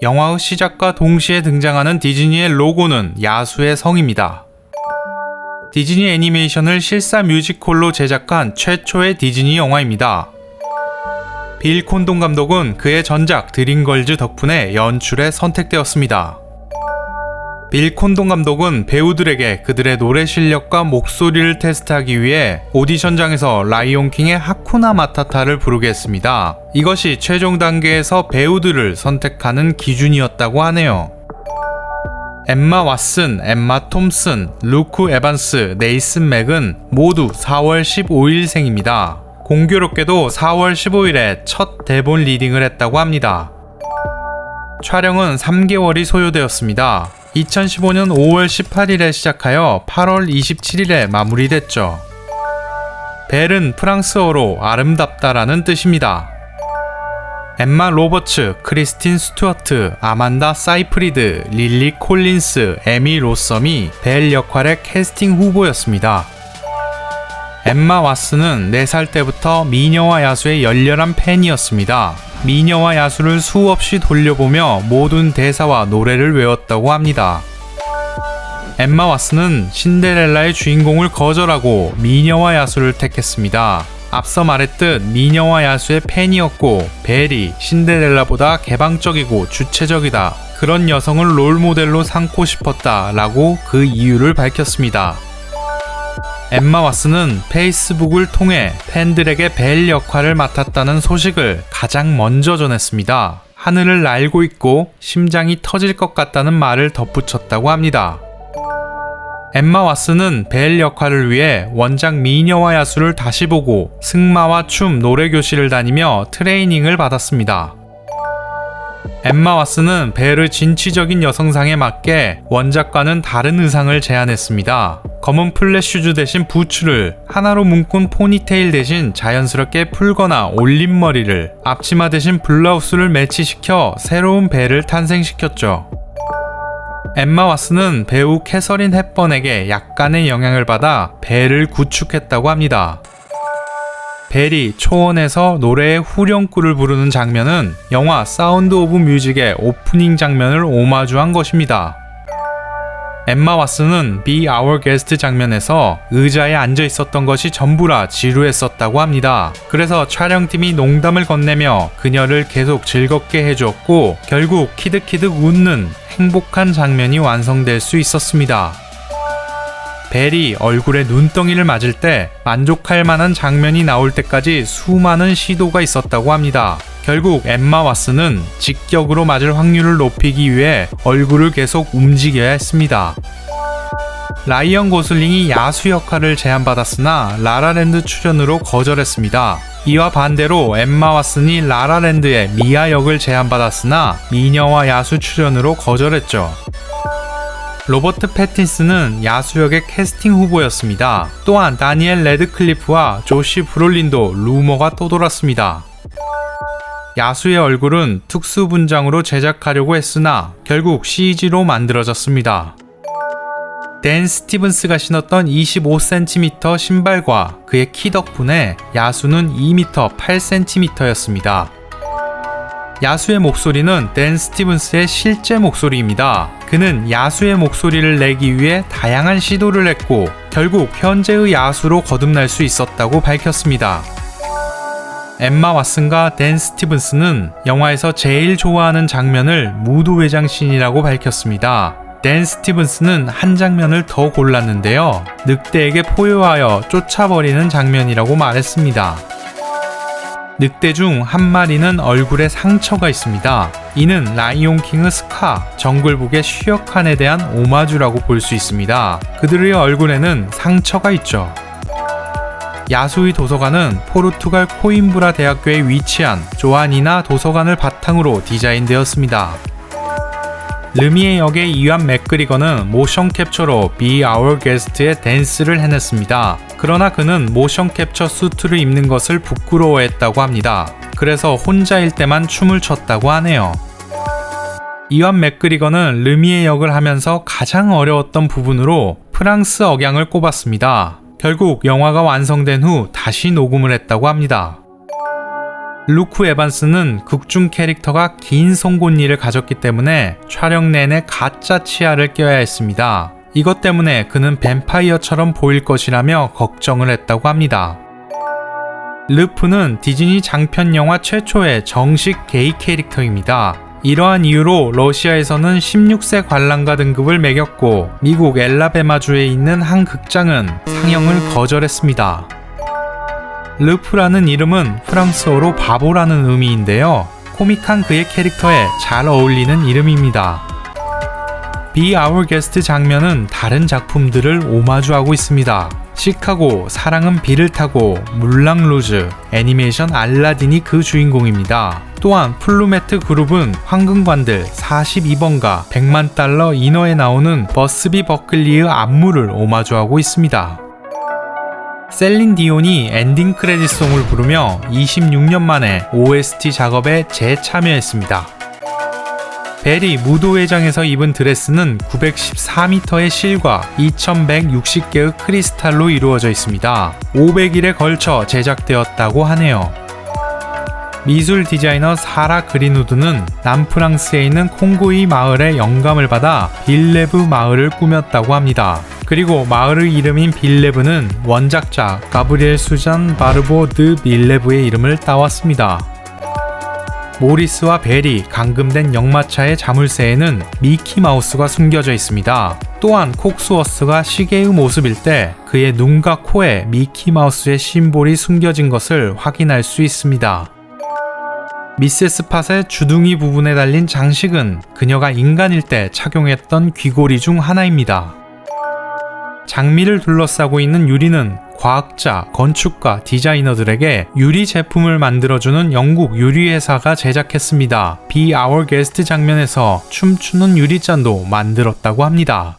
영화의 시작과 동시에 등장하는 디즈니의 로고는 야수의 성입니다. 디즈니 애니메이션을 실사 뮤지컬로 제작한 최초의 디즈니 영화입니다. 빌 콘돈 감독은 그의 전작 드림걸즈 덕분에 연출에 선택되었습니다. 빌 콘돈 감독은 배우들에게 그들의 노래 실력과 목소리를 테스트하기 위해 오디션장에서 라이온킹의 하쿠나 마타타를 부르게 했습니다. 이것이 최종 단계에서 배우들을 선택하는 기준이었다고 하네요. 엠마 왓슨, 엠마 톰슨, 루크 에반스, 네이슨 맥은 모두 4월 15일생입니다. 공교롭게도 4월 15일에 첫 대본 리딩을 했다고 합니다. 촬영은 3개월이 소요되었습니다. 2015년 5월 18일에 시작하여 8월 27일에 마무리됐죠. 벨은 프랑스어로 아름답다라는 뜻입니다. 엠마 로버츠, 크리스틴 스튜어트, 아만다 사이프리드, 릴리 콜린스, 에미 로썸이 벨 역할의 캐스팅 후보였습니다. 엠마 왓슨은 4살 때부터 미녀와 야수의 열렬한 팬이었습니다. 미녀와 야수를 수없이 돌려보며 모든 대사와 노래를 외웠다고 합니다. 엠마 왓슨은 신데렐라의 주인공을 거절하고 미녀와 야수를 택했습니다. 앞서 말했듯 미녀와 야수의 팬이었고 벨이 신데렐라보다 개방적이고 주체적이다. 그런 여성을 롤모델로 삼고 싶었다 라고 그 이유를 밝혔습니다. 엠마 왓슨은 페이스북을 통해 팬들에게 벨 역할을 맡았다는 소식을 가장 먼저 전했습니다. 하늘을 날고 있고 심장이 터질 것 같다는 말을 덧붙였다고 합니다. 엠마 왓슨은 벨 역할을 위해 원작 미녀와 야수를 다시 보고 승마와 춤, 노래 교실을 다니며 트레이닝을 받았습니다. 엠마 왓슨은 벨의 진취적인 여성상에 맞게 원작과는 다른 의상을 제안했습니다. 검은 플랫 슈즈 대신 부츠를, 하나로 묶은 포니테일 대신 자연스럽게 풀거나 올린 머리를, 앞치마 대신 블라우스를 매치시켜 새로운 벨을 탄생시켰죠. 엠마 왓슨은 배우 캐서린 헵번에게 약간의 영향을 받아 벨을 구축했다고 합니다. 벨이 초원에서 노래의 후렴구를 부르는 장면은 영화 사운드 오브 뮤직의 오프닝 장면을 오마주한 것입니다. 엠마 왓슨은 Be Our Guest 장면에서 의자에 앉아 있었던 것이 전부라 지루했었다고 합니다. 그래서 촬영팀이 농담을 건네며 그녀를 계속 즐겁게 해주었고 결국 키득키득 웃는 행복한 장면이 완성될 수 있었습니다. 벨이 얼굴에 눈덩이를 맞을 때 만족할 만한 장면이 나올 때까지 수많은 시도가 있었다고 합니다. 결국 엠마 왓슨은 직격으로 맞을 확률을 높이기 위해 얼굴을 계속 움직여야 했습니다. 라이언 고슬링이 야수 역할을 제안받았으나 라라랜드 출연으로 거절했습니다. 이와 반대로 엠마 왓슨이 라라랜드의 미아 역을 제안받았으나 미녀와 야수 출연으로 거절했죠. 로버트 패틴슨은 야수 역의 캐스팅 후보였습니다. 또한 다니엘 레드클리프와 조시 브롤린도 루머가 떠돌았습니다. 야수의 얼굴은 특수 분장으로 제작하려고 했으나 결국 CG로 만들어졌습니다. 댄 스티븐스가 신었던 25cm 신발과 그의 키 덕분에 야수는 2m 8cm였습니다. 야수의 목소리는 댄 스티븐스의 실제 목소리입니다. 그는 야수의 목소리를 내기 위해 다양한 시도를 했고 결국 현재의 야수로 거듭날 수 있었다고 밝혔습니다. 엠마 왓슨과 댄 스티븐스는 영화에서 제일 좋아하는 장면을 무도회장신이라고 밝혔습니다. 댄 스티븐스는 한 장면을 더 골랐는데요. 늑대에게 포효하여 쫓아버리는 장면이라고 말했습니다. 늑대 중 한 마리는 얼굴에 상처가 있습니다. 이는 라이온킹의 스카, 정글북의 쉬어칸에 대한 오마주라고 볼 수 있습니다. 그들의 얼굴에는 상처가 있죠. 야수의 도서관은 포르투갈 코임브라 대학교에 위치한 조아니나 도서관을 바탕으로 디자인되었습니다. 르미에 역의 이완 맥그리거는 모션 캡처로 Be Our Guest의 댄스를 해냈습니다. 그러나 그는 모션 캡처 수트를 입는 것을 부끄러워했다고 합니다. 그래서 혼자일 때만 춤을 췄다고 하네요. 이완 맥그리거는 르미에 역을 하면서 가장 어려웠던 부분으로 프랑스 억양을 꼽았습니다. 결국 영화가 완성된 후 다시 녹음을 했다고 합니다. 루크 에반스는 극중 캐릭터가 긴 송곳니를 가졌기 때문에 촬영 내내 가짜 치아를 껴야 했습니다. 이것 때문에 그는 뱀파이어처럼 보일 것이라며 걱정을 했다고 합니다. 르프는 디즈니 장편 영화 최초의 정식 게이 캐릭터입니다. 이러한 이유로 러시아에서는 16세 관람가 등급을 매겼고 미국 엘라베마주에 있는 한 극장은 상영을 거절했습니다. 르프라는 이름은 프랑스어로 바보라는 의미인데요. 코믹한 그의 캐릭터에 잘 어울리는 이름입니다. Be Our Guest 장면은 다른 작품들을 오마주하고 있습니다. 시카고, 사랑은 비를 타고, 물랑 루즈, 애니메이션 알라딘이 그 주인공입니다. 또한 플루메트 그룹은 황금관들 42번가 100만 달러 인어에 나오는 버스비 버클리의 안무를 오마주하고 있습니다. 셀린 디온이 엔딩 크레딧송을 부르며 26년 만에 OST 작업에 재참여했습니다. 벨이 무도회장에서 입은 드레스는 914m의 실과 2160개의 크리스탈로 이루어져 있습니다. 500일에 걸쳐 제작되었다고 하네요. 미술 디자이너 사라 그린우드는 남프랑스에 있는 콩고이 마을의 영감을 받아 빌레브 마을을 꾸몄다고 합니다. 그리고 마을의 이름인 빌레브는 원작자 가브리엘 수잔 바르보 드 빌레브의 이름을 따왔습니다. 모리스와 벨이 감금된 역마차의 자물쇠에는 미키마우스가 숨겨져 있습니다. 또한 콕스워스가 시계의 모습일 때 그의 눈과 코에 미키마우스의 심볼이 숨겨진 것을 확인할 수 있습니다. 미세스 팟의 주둥이 부분에 달린 장식은 그녀가 인간일 때 착용했던 귀고리 중 하나입니다. 장미를 둘러싸고 있는 유리는 과학자, 건축가, 디자이너들에게 유리 제품을 만들어주는 영국 유리회사가 제작했습니다. Be Our Guest 장면에서 춤추는 유리잔도 만들었다고 합니다.